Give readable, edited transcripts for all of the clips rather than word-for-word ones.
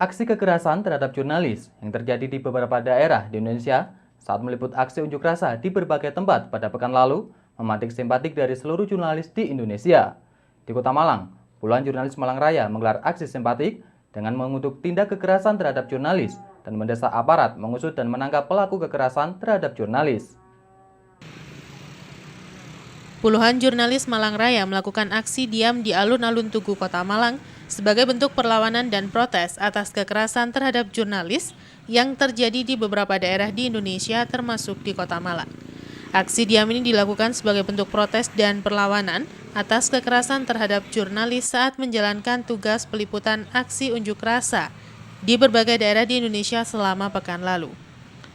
Aksi kekerasan terhadap jurnalis yang terjadi di beberapa daerah di Indonesia saat meliput aksi unjuk rasa di berbagai tempat pada pekan lalu memantik simpatik dari seluruh jurnalis di Indonesia. Di Kota Malang, puluhan jurnalis Malang Raya menggelar aksi simpatik dengan mengutuk tindak kekerasan terhadap jurnalis dan mendesak aparat mengusut dan menangkap pelaku kekerasan terhadap jurnalis. Puluhan jurnalis Malang Raya melakukan aksi diam di alun-alun Tugu Kota Malang sebagai bentuk perlawanan dan protes atas kekerasan terhadap jurnalis yang terjadi di beberapa daerah di Indonesia termasuk di Kota Malang. Aksi diam ini dilakukan sebagai bentuk protes dan perlawanan atas kekerasan terhadap jurnalis saat menjalankan tugas peliputan aksi unjuk rasa di berbagai daerah di Indonesia selama pekan lalu.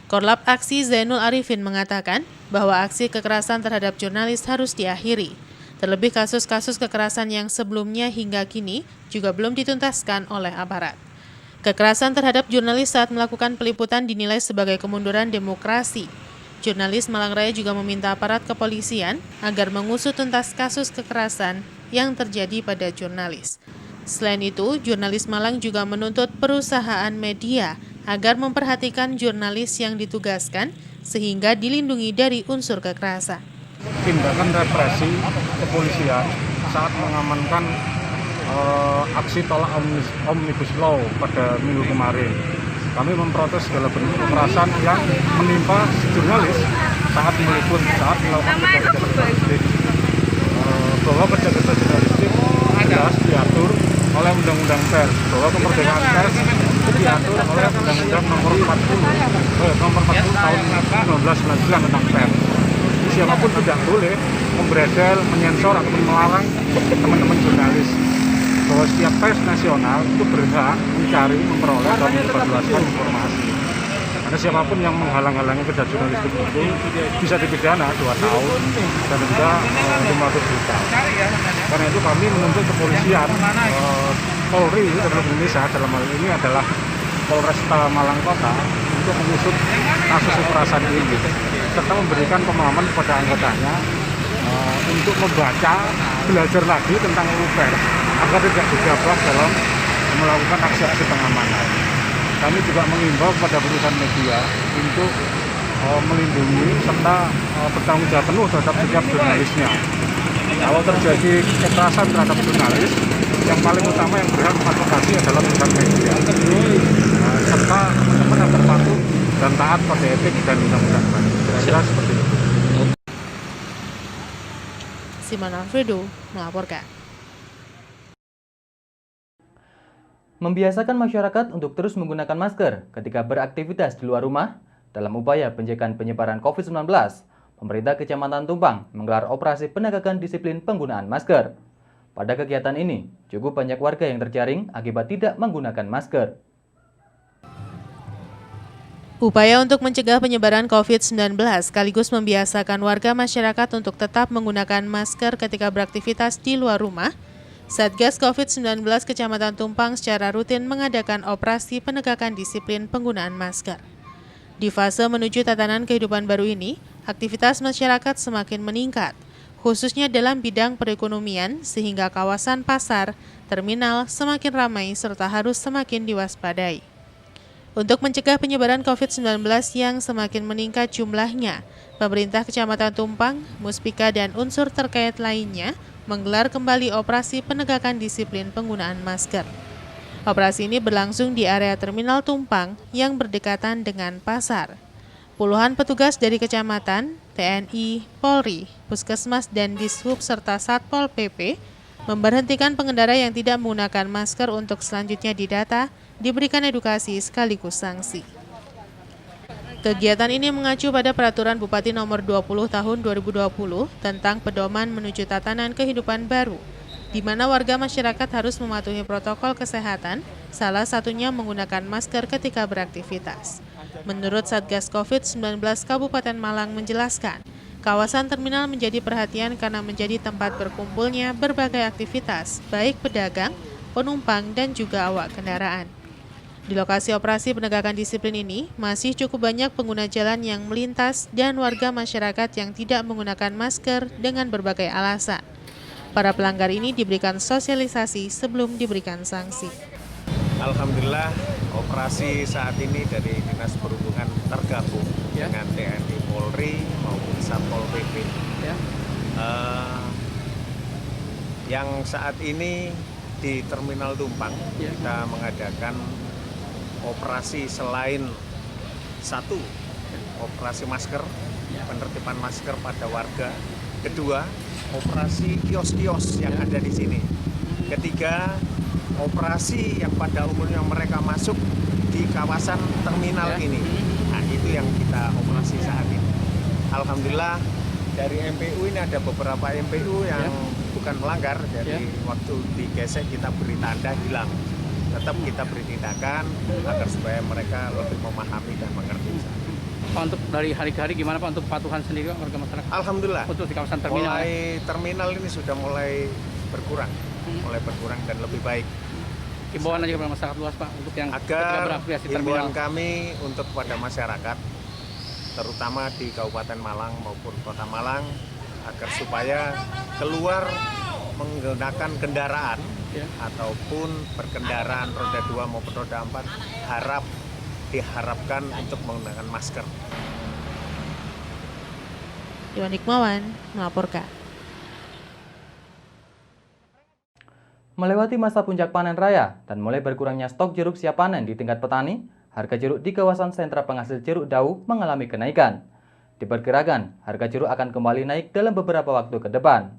Korlap Aksi Zainul Arifin mengatakan bahwa aksi kekerasan terhadap jurnalis harus diakhiri. Terlebih kasus-kasus kekerasan yang sebelumnya hingga kini juga belum dituntaskan oleh aparat. Kekerasan terhadap jurnalis saat melakukan peliputan dinilai sebagai kemunduran demokrasi. Jurnalis Malang Raya juga meminta aparat kepolisian agar mengusut tuntas kasus kekerasan yang terjadi pada jurnalis. Selain itu, jurnalis Malang juga menuntut perusahaan media agar memperhatikan jurnalis yang ditugaskan sehingga dilindungi dari unsur kekerasan. Tindakan represi kepolisian saat mengamankan aksi tolak Omnibus Law pada minggu kemarin. Kami memprotes segala bentuk kekerasan yang menimpa jurnalis saat meliput, saat melakukan kerja-kerja jurnalistik. Bahwa kerja-kerja jurnalistik jelas diatur oleh Undang-Undang Pers, bahwa kemerdekaan pers itu diatur oleh Undang-Undang nomor 40 tahun 1999 tentang pers. Siapapun tidak boleh memberedel, menyensor atau melarang teman-teman jurnalis. Bahwa setiap pers nasional itu berhak mencari, memperoleh dan menyebarluaskan informasi. Karena siapapun yang menghalang-halangi kerja jurnalistik itu bisa dipidana 2 tahun dan denda 500 juta. Karena itu kami menuntut kepolisian, Polri Republik Indonesia dalam hal ini adalah Polresta Malang Kota untuk mengusut kasus kekerasan ini serta memberikan pemahaman kepada anggotanya untuk membaca, belajar lagi tentang pers agar tidak gegabah dalam melakukan aksi-aksi pengamanan. Kami juga mengimbau kepada perusahaan media untuk melindungi serta bertanggung jawab penuh terhadap setiap jurnalisnya. Kalau terjadi kekerasan terhadap jurnalis, yang paling utama yang berhak mengadvokasi adalah perusahaan media, serta benar berpatuh dan taat pada etik dan undang-undang. Kira-kira seperti itu. Siman Alfredo melaporkan. Membiasakan masyarakat untuk terus menggunakan masker ketika beraktivitas di luar rumah dalam upaya pencegahan penyebaran COVID-19, pemerintah Kecamatan Tumpang menggelar operasi penegakan disiplin penggunaan masker. Pada kegiatan ini, cukup banyak warga yang terjaring akibat tidak menggunakan masker. Upaya untuk mencegah penyebaran COVID-19 sekaligus membiasakan warga masyarakat untuk tetap menggunakan masker ketika beraktivitas di luar rumah, Satgas COVID-19 Kecamatan Tumpang secara rutin mengadakan operasi penegakan disiplin penggunaan masker. Di fase menuju tatanan kehidupan baru ini, aktivitas masyarakat semakin meningkat, khususnya dalam bidang perekonomian sehingga kawasan pasar, terminal semakin ramai serta harus semakin diwaspadai. Untuk mencegah penyebaran COVID-19 yang semakin meningkat jumlahnya, pemerintah Kecamatan Tumpang, Muspika dan unsur terkait lainnya menggelar kembali operasi penegakan disiplin penggunaan masker. Operasi ini berlangsung di area Terminal Tumpang yang berdekatan dengan pasar. Puluhan petugas dari kecamatan, TNI, Polri, Puskesmas dan Dishub serta Satpol PP memberhentikan pengendara yang tidak menggunakan masker untuk selanjutnya didata, diberikan edukasi sekaligus sanksi. Kegiatan ini mengacu pada Peraturan Bupati Nomor 20 Tahun 2020 tentang pedoman menuju tatanan kehidupan baru, di mana warga masyarakat harus mematuhi protokol kesehatan, salah satunya menggunakan masker ketika beraktivitas. Menurut Satgas COVID-19 Kabupaten Malang menjelaskan, kawasan terminal menjadi perhatian karena menjadi tempat berkumpulnya berbagai aktivitas, baik pedagang, penumpang, dan juga awak kendaraan. Di lokasi operasi penegakan disiplin ini, masih cukup banyak pengguna jalan yang melintas dan warga masyarakat yang tidak menggunakan masker dengan berbagai alasan. Para pelanggar ini diberikan sosialisasi sebelum diberikan sanksi. Alhamdulillah operasi saat ini dari Dinas Perhubungan tergabung dengan TNI Polri maupun Satpol PP. Yang saat ini di Terminal Tumpang kita mengadakan operasi selain satu, operasi masker, penertiban masker pada warga. Kedua, operasi kios-kios yang ada di sini. Ketiga, operasi yang pada umumnya mereka masuk di kawasan terminal ini. Nah, itu yang kita operasi saat ini. Alhamdulillah dari MPU ini ada beberapa MPU yang bukan melanggar. Jadi waktu digesek kita beri tanda hilang. Tetap kita beri tindakan agar supaya mereka lebih memahami dan mengerti. Pak, untuk dari hari ke hari gimana Pak untuk kepatuhan sendiri Pak, warga masyarakat? Alhamdulillah. Untuk di kawasan terminal. Mulai terminal ini sudah mulai berkurang, dan lebih baik. Himbauan aja kepada masyarakat luas Pak untuk yang Agar beraktivitas di terminal. himbauan kami untuk kepada masyarakat, terutama di Kabupaten Malang maupun Kota Malang, agar supaya keluar menggunakan kendaraan ataupun berkendaraan roda 2 maupun roda 4 diharapkan untuk menggunakan masker. Iwan Hikmawan melaporkan. Melewati masa puncak panen raya dan mulai berkurangnya stok jeruk siap panen di tingkat petani, harga jeruk di kawasan sentra penghasil jeruk Dau mengalami kenaikan. Diperkirakan, harga jeruk akan kembali naik dalam beberapa waktu ke depan.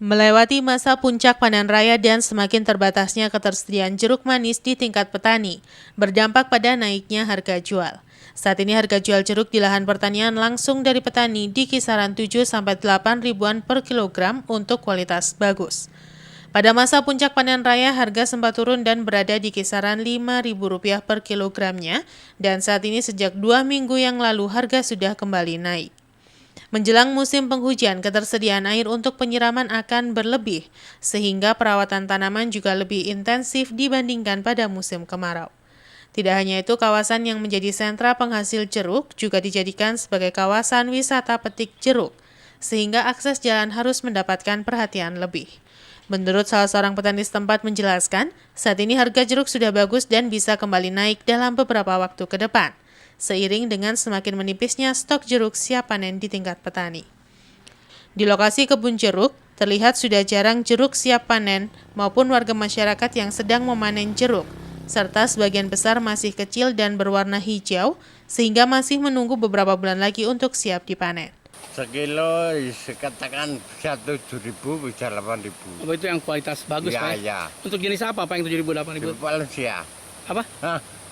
Melewati masa puncak panen raya dan semakin terbatasnya ketersediaan jeruk manis di tingkat petani, berdampak pada naiknya harga jual. Saat ini harga jual jeruk di lahan pertanian langsung dari petani di kisaran 7-8 ribuan per kilogram untuk kualitas bagus. Pada masa puncak panen raya, harga sempat turun dan berada di kisaran Rp5.000 per kilogramnya, dan saat ini sejak 2 minggu yang lalu harga sudah kembali naik. Menjelang musim penghujan, ketersediaan air untuk penyiraman akan berlebih, sehingga perawatan tanaman juga lebih intensif dibandingkan pada musim kemarau. Tidak hanya itu, kawasan yang menjadi sentra penghasil jeruk juga dijadikan sebagai kawasan wisata petik jeruk, sehingga akses jalan harus mendapatkan perhatian lebih. Menurut salah seorang petani setempat menjelaskan, saat ini harga jeruk sudah bagus dan bisa kembali naik dalam beberapa waktu ke depan, seiring dengan semakin menipisnya stok jeruk siap panen di tingkat petani. Di lokasi kebun jeruk, terlihat sudah jarang jeruk siap panen maupun warga masyarakat yang sedang memanen jeruk, serta sebagian besar masih kecil dan berwarna hijau, sehingga masih menunggu beberapa bulan lagi untuk siap dipanen. Sekilo katakan bisa 7.000, bisa 8.000. Oh, itu yang kualitas bagus Pak? Ya. Untuk jenis apa Pak yang 7.000, 8.000? Valencia. Apa?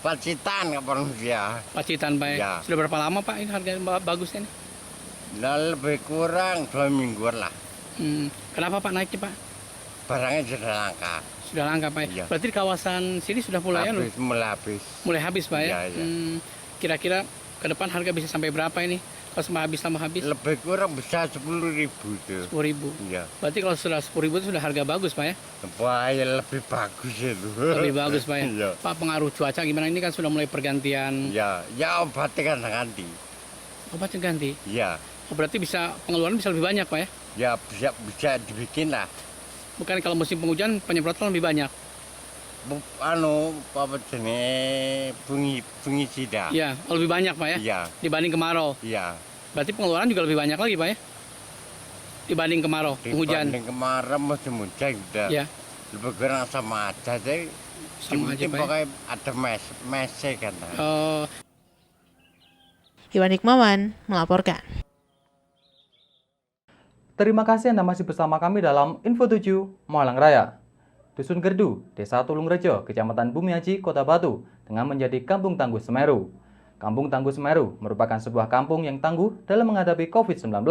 Pacitan ke Valencia. Pacitan Pak ya? Sudah berapa lama Pak ini harga bagusnya ini? Lebih kurang 2 mingguan lah. Kenapa Pak naiknya Pak? Barangnya sudah langka. Sudah langka Pak ya? Berarti di kawasan sini sudah mulai mulai habis Pak ya? Kira-kira ke depan harga bisa sampai berapa ini? Kalau sama habis? Lebih kurang bisa 10.000 itu. 10.000? Iya. Berarti kalau sudah 10.000 itu sudah harga bagus Pak ya? Wah, ya lebih bagus itu. Lebih bagus Pak ya? Iya. Pak, pengaruh cuaca gimana? Ini kan sudah mulai pergantian. Ya obatnya kan ganti. Obatnya ganti? Iya. Oh, berarti pengeluaran bisa lebih banyak Pak ya? Ya bisa dibikin lah. Bukan kalau musim penghujan penyemprotan lebih banyak? Apa jenis fungisida. Iya, lebih banyak Pak ya? Iya. Dibanding kemarau? Iya. Berarti pengeluaran juga lebih banyak lagi Pak ya? Dibanding kemarau, penghujan? Dibanding kemarau musim hujan udah lebih kurang sama aja deh. Sama aja Pak pokoknya ada mesnya kan. Iwan Hikmawan melaporkan. Terima kasih Anda masih bersama kami dalam Info 7 Malang Raya. Dusun Gerdu, Desa Tulungrejo, Kecamatan Bumiaji, Kota Batu, tengah menjadi Kampung Tangguh Semeru. Kampung Tangguh Semeru merupakan sebuah kampung yang tangguh dalam menghadapi COVID-19.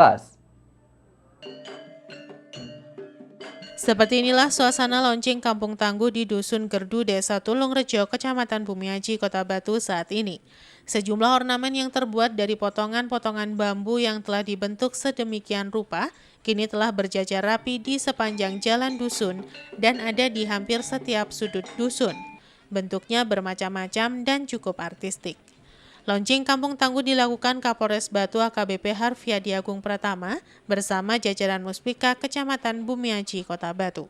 Seperti inilah suasana launching Kampung Tangguh di Dusun Gerdu, Desa Tulungrejo, Kecamatan Bumiaji, Kota Batu saat ini. Sejumlah ornamen yang terbuat dari potongan-potongan bambu yang telah dibentuk sedemikian rupa kini telah berjajar rapi di sepanjang jalan dusun dan ada di hampir setiap sudut dusun. Bentuknya bermacam-macam dan cukup artistik. Launching Kampung Tangguh dilakukan Kapolres Batu AKBP Harfiadi Agung Pratama bersama jajaran Muspika Kecamatan Bumiaji, Kota Batu.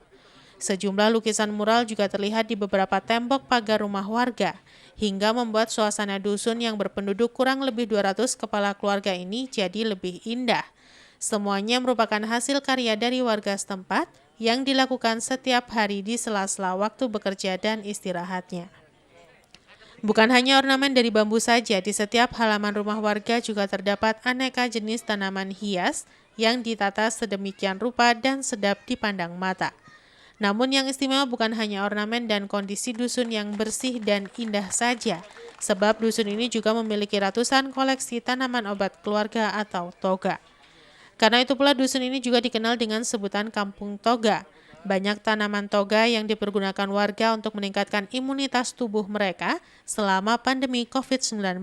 Sejumlah lukisan mural juga terlihat di beberapa tembok pagar rumah warga, hingga membuat suasana dusun yang berpenduduk kurang lebih 200 kepala keluarga ini jadi lebih indah. Semuanya merupakan hasil karya dari warga setempat yang dilakukan setiap hari di sela-sela waktu bekerja dan istirahatnya. Bukan hanya ornamen dari bambu saja, di setiap halaman rumah warga juga terdapat aneka jenis tanaman hias yang ditata sedemikian rupa dan sedap dipandang mata. Namun yang istimewa bukan hanya ornamen dan kondisi dusun yang bersih dan indah saja, sebab dusun ini juga memiliki ratusan koleksi tanaman obat keluarga atau toga. Karena itu pula dusun ini juga dikenal dengan sebutan Kampung Toga. Banyak tanaman toga yang dipergunakan warga untuk meningkatkan imunitas tubuh mereka selama pandemi COVID-19.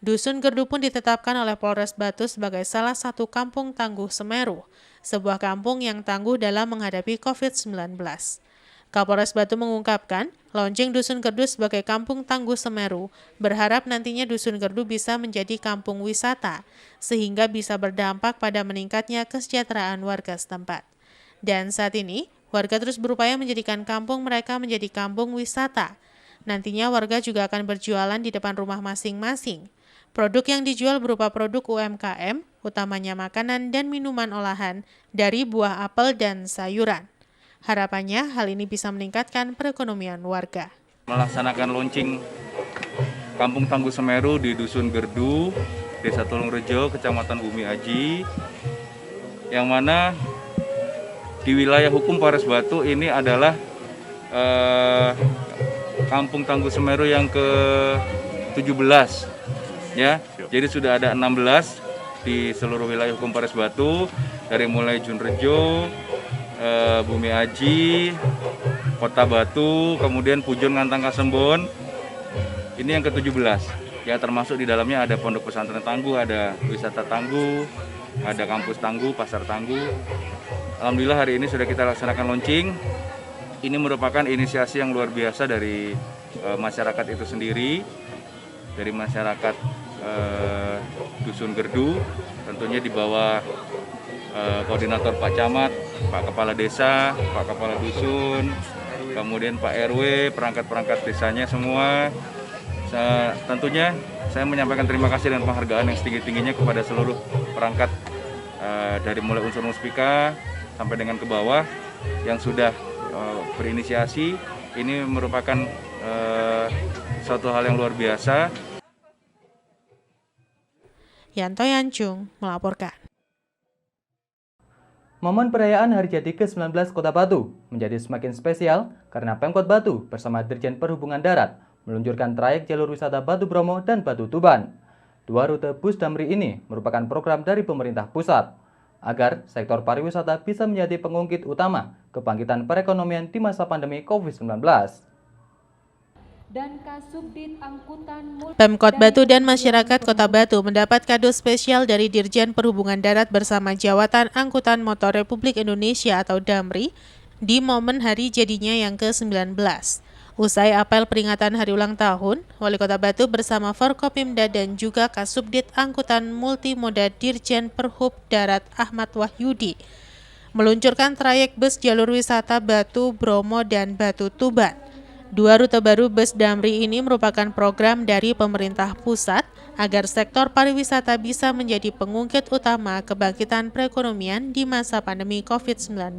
Dusun Gerdu pun ditetapkan oleh Polres Batu sebagai salah satu kampung tangguh Semeru, sebuah kampung yang tangguh dalam menghadapi COVID-19. Kapolres Batu mengungkapkan, launching Dusun Gerdu sebagai kampung tangguh Semeru berharap nantinya Dusun Gerdu bisa menjadi kampung wisata, sehingga bisa berdampak pada meningkatnya kesejahteraan warga setempat. Dan saat ini, warga terus berupaya menjadikan kampung mereka menjadi kampung wisata. Nantinya warga juga akan berjualan di depan rumah masing-masing. Produk yang dijual berupa produk UMKM, utamanya makanan dan minuman olahan dari buah apel dan sayuran. Harapannya hal ini bisa meningkatkan perekonomian warga. Melaksanakan launching Kampung Tangguh Semeru di Dusun Gerdu, Desa Tulungrejo, Kecamatan Bumi Aji, yang mana di wilayah hukum Polres Batu ini adalah Kampung Tangguh Semeru yang ke-17. Ya, jadi sudah ada 16 di seluruh wilayah hukum Polres Batu, dari mulai Junrejo, Bumi Aji, Kota Batu, kemudian Pujon, Ngantang, Kasembon. Ini yang ke-17. Ya, termasuk di dalamnya ada Pondok Pesantren Tangguh, ada Wisata Tangguh, ada Kampus Tangguh, Pasar Tangguh. Alhamdulillah hari ini sudah kita laksanakan launching. Ini merupakan inisiasi yang luar biasa dari masyarakat itu sendiri, dari masyarakat Dusun Gerdu, tentunya di bawah koordinator Pak Camat, Pak Kepala Desa, Pak Kepala Dusun, kemudian Pak RW, perangkat-perangkat desanya semua. Tentunya saya menyampaikan terima kasih dan penghargaan yang setinggi-tingginya kepada seluruh perangkat dari mulai unsur muspika sampai dengan ke bawah yang sudah berinisiasi. Ini merupakan suatu hal yang luar biasa. Yanto Yancung melaporkan. Momen perayaan Hari Jadi ke-19 Kota Batu menjadi semakin spesial karena Pemkot Batu bersama Dirjen Perhubungan Darat meluncurkan trayek jalur wisata Batu Bromo dan Batu Tuban. Dua rute bus damri ini merupakan program dari pemerintah pusat agar sektor pariwisata bisa menjadi pengungkit utama kebangkitan perekonomian di masa pandemi COVID-19. Dan Kasubdit Angkutan Pemkot Batu dan masyarakat Kota Batu mendapat kado spesial dari Dirjen Perhubungan Darat bersama Jawatan Angkutan Motor Republik Indonesia atau Damri di momen hari jadinya yang ke-19. Usai apel peringatan hari ulang tahun, Wali Kota Batu bersama Forkopimda dan juga Kasubdit Angkutan Multimoda Dirjen Perhub Darat Ahmad Wahyudi meluncurkan trayek bus jalur wisata Batu Bromo dan Batu Tuban. Dua rute baru bus damri ini merupakan program dari pemerintah pusat agar sektor pariwisata bisa menjadi pengungkit utama kebangkitan perekonomian di masa pandemi COVID-19.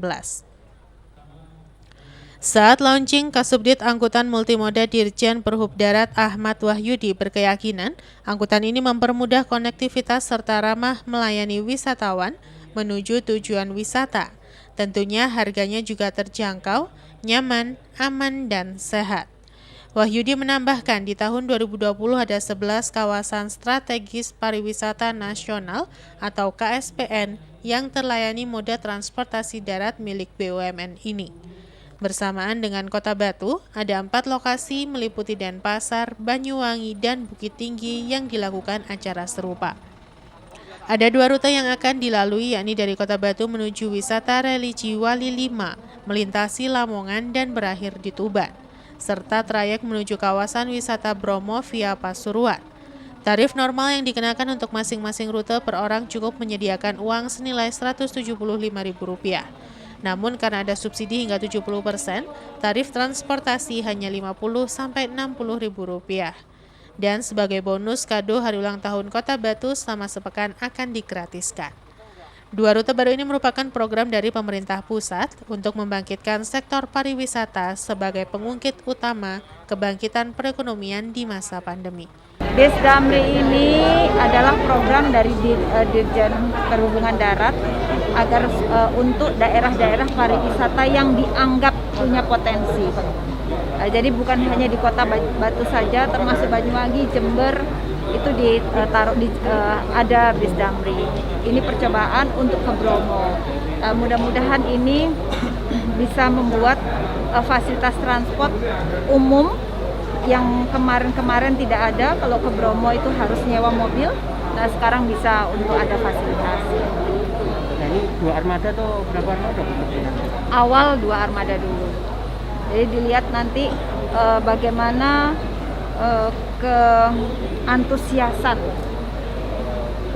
Saat launching, Kasubdit Angkutan Multimoda Dirjen Perhub Darat Ahmad Wahyudi berkeyakinan angkutan ini mempermudah konektivitas serta ramah melayani wisatawan menuju tujuan wisata. Tentunya harganya juga terjangkau, nyaman, aman, dan sehat. Wahyudi menambahkan di tahun 2020 ada 11 kawasan strategis pariwisata nasional atau KSPN yang terlayani moda transportasi darat milik BUMN ini. Bersamaan dengan Kota Batu, ada 4 lokasi meliputi Denpasar, Banyuwangi, dan Bukit Tinggi yang dilakukan acara serupa. Ada 2 rute yang akan dilalui, yakni dari Kota Batu menuju wisata religi Wali 5, melintasi Lamongan dan berakhir di Tuban, serta trayek menuju kawasan wisata Bromo via Pasuruan. Tarif normal yang dikenakan untuk masing-masing rute per orang cukup menyediakan uang senilai Rp175.000. Namun karena ada subsidi hingga 70%, tarif transportasi hanya Rp50.000-Rp60.000. Dan sebagai bonus kado hari ulang tahun Kota Batu selama sepekan akan digratiskan. 2 rute baru ini merupakan program dari pemerintah pusat untuk membangkitkan sektor pariwisata sebagai pengungkit utama kebangkitan perekonomian di masa pandemi. Bis Damri ini adalah program dari Dirjen Perhubungan Darat agar untuk daerah-daerah pariwisata yang dianggap punya potensi. Jadi bukan hanya di Kota Batu saja, termasuk Banyuwangi, Jember, itu ada bis Damri. Ini percobaan untuk ke Bromo. Mudah-mudahan ini bisa membuat fasilitas transport umum yang kemarin-kemarin tidak ada. Kalau ke Bromo itu harus nyewa mobil, nah sekarang bisa untuk ada fasilitas. Nah, ini 2 armada atau berapa armada? Awal 2 armada dulu. Jadi dilihat nanti bagaimana keantusiasan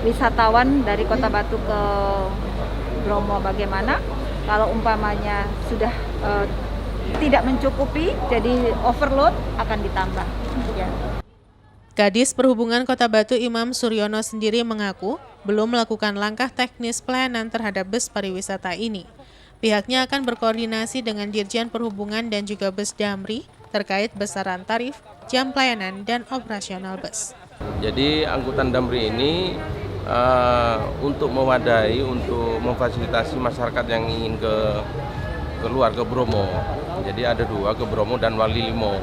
wisatawan dari Kota Batu ke Bromo bagaimana. Kalau umpamanya sudah tidak mencukupi, jadi overload, akan ditambah. Ya. Kadis Perhubungan Kota Batu Imam Suryono sendiri mengaku belum melakukan langkah teknis pelayanan terhadap bus pariwisata ini. Pihaknya akan berkoordinasi dengan Dirjen Perhubungan dan juga Bus Damri terkait besaran tarif, jam pelayanan, dan operasional bus. Jadi angkutan Damri ini untuk memadai, untuk memfasilitasi masyarakat yang ingin keluar ke Bromo. Jadi ada 2, ke Bromo dan Walilimo.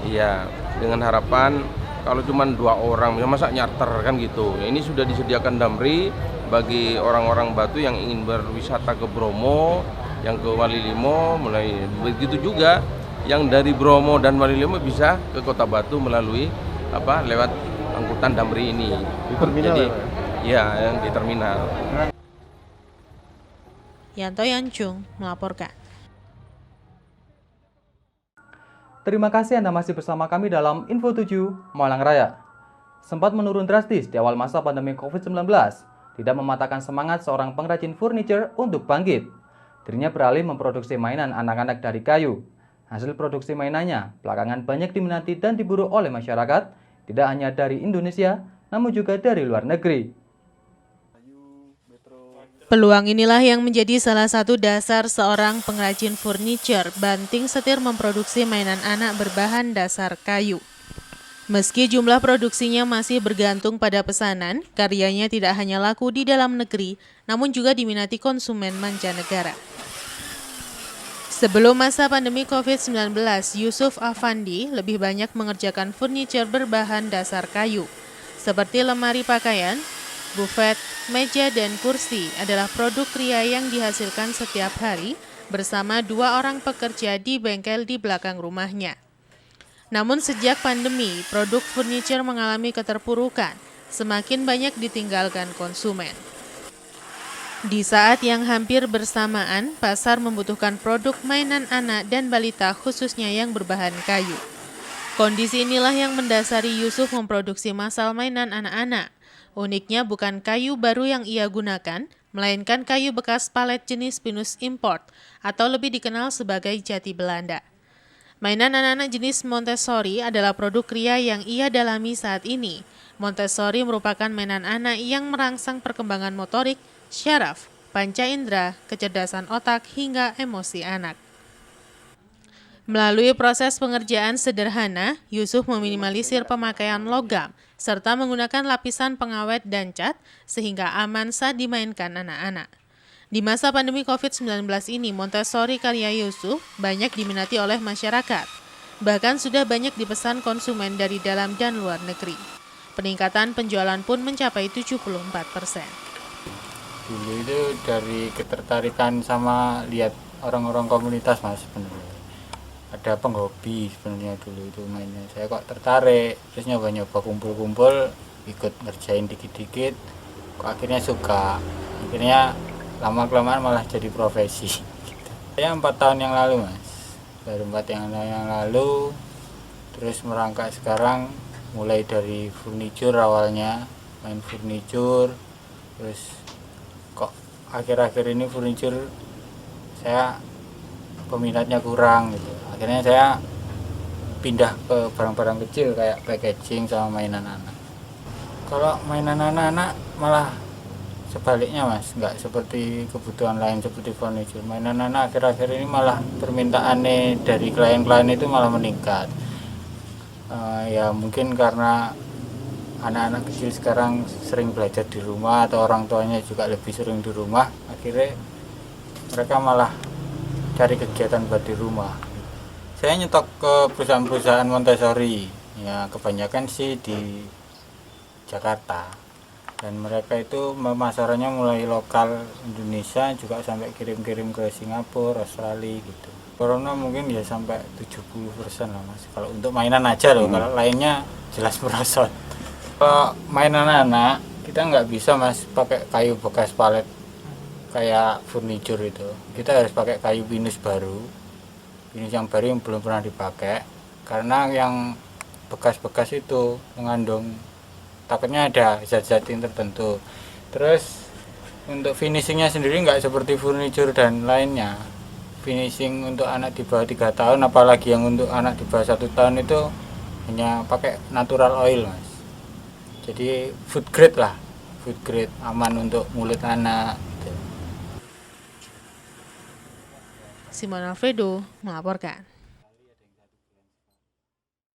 Iya, dengan harapan kalau cuma 2 orang, masa nyarter kan gitu. Ini sudah disediakan Damri bagi orang-orang Batu yang ingin berwisata ke Bromo, yang ke Walilimo, mulai begitu juga yang dari Bromo dan Walilimo bisa ke Kota Batu melalui lewat angkutan Damri ini. Di terminal. Jadi, ya, yang di terminal. Yanto Yancung melaporkan. Terima kasih Anda masih bersama kami dalam Info 7 Malang Raya. Sempat menurun drastis di awal masa pandemi COVID-19, tidak mematahkan semangat seorang pengrajin furniture untuk bangkit. Dirinya beralih memproduksi mainan anak-anak dari kayu. Hasil produksi mainannya belakangan banyak diminati dan diburu oleh masyarakat, tidak hanya dari Indonesia, namun juga dari luar negeri. Peluang inilah yang menjadi salah satu dasar seorang pengrajin furniture banting setir memproduksi mainan anak berbahan dasar kayu. Meski jumlah produksinya masih bergantung pada pesanan, karyanya tidak hanya laku di dalam negeri, namun juga diminati konsumen mancanegara. Sebelum masa pandemi COVID-19, Yusuf Afandi lebih banyak mengerjakan furniture berbahan dasar kayu, seperti lemari pakaian, bufet, meja, dan kursi adalah produk kria yang dihasilkan setiap hari bersama 2 orang pekerja di bengkel di belakang rumahnya. Namun sejak pandemi, produk furniture mengalami keterpurukan, semakin banyak ditinggalkan konsumen. Di saat yang hampir bersamaan, pasar membutuhkan produk mainan anak dan balita khususnya yang berbahan kayu. Kondisi inilah yang mendasari Yusuf memproduksi massal mainan anak-anak. Uniknya bukan kayu baru yang ia gunakan, melainkan kayu bekas palet jenis pinus import atau lebih dikenal sebagai jati Belanda. Mainan anak-anak jenis Montessori adalah produk kria yang ia dalami saat ini. Montessori merupakan mainan anak yang merangsang perkembangan motorik, syaraf, panca indera, kecerdasan otak, hingga emosi anak. Melalui proses pengerjaan sederhana, Yusuf meminimalisir pemakaian logam, serta menggunakan lapisan pengawet dan cat, sehingga aman saat dimainkan anak-anak. Di masa pandemi COVID-19 ini, Montessori karya Yusuf banyak diminati oleh masyarakat. Bahkan sudah banyak dipesan konsumen dari dalam dan luar negeri. Peningkatan penjualan pun mencapai 74%. Dulu itu dari ketertarikan sama lihat orang-orang komunitas mas sebenarnya. Ada penghobi sebenarnya dulu itu mainnya. Saya kok tertarik, terus nyoba-nyoba kumpul-kumpul, ikut ngerjain dikit-dikit, kok akhirnya suka. Akhirnya lama-kelamaan malah jadi profesi. Saya 4 tahun yang lalu mas, baru 4 tahun yang lalu, terus merangkak sekarang mulai dari furniture awalnya, main furniture, terus kok akhir-akhir ini furniture saya peminatnya kurang gitu. Akhirnya saya pindah ke barang-barang kecil kayak packaging sama mainan anak. Kalau mainan anak-anak malah sebaliknya Mas, nggak seperti kebutuhan lain seperti furniture. Mainan anak akhir-akhir ini malah permintaannya dari klien-klien itu malah meningkat. Ya mungkin karena anak-anak kecil sekarang sering belajar di rumah atau orang tuanya juga lebih sering di rumah, akhirnya mereka malah cari kegiatan buat di rumah. Saya nyetok ke perusahaan-perusahaan Montessori, ya kebanyakan sih di Jakarta, dan mereka itu pemasarannya mulai lokal Indonesia juga sampai kirim-kirim ke Singapura, Australia gitu. Corona mungkin ya sampai 70% lah Mas, kalau untuk mainan aja loh, kalau lainnya jelas merosot. Kalau mainan anak kita nggak bisa Mas pakai kayu bekas palet kayak furniture itu, kita harus pakai kayu pinus baru, pinus yang baru yang belum pernah dipakai, karena yang bekas-bekas itu mengandung takutnya ada zat-zat tertentu. Terus untuk finishingnya sendiri nggak seperti furniture dan lainnya. Finishing untuk anak di bawah 3 tahun, apalagi yang untuk anak di bawah 1 tahun itu hanya pakai natural oil Mas. Jadi food grade lah, food grade, aman untuk mulut anak gitu. Simon Alfredo melaporkan.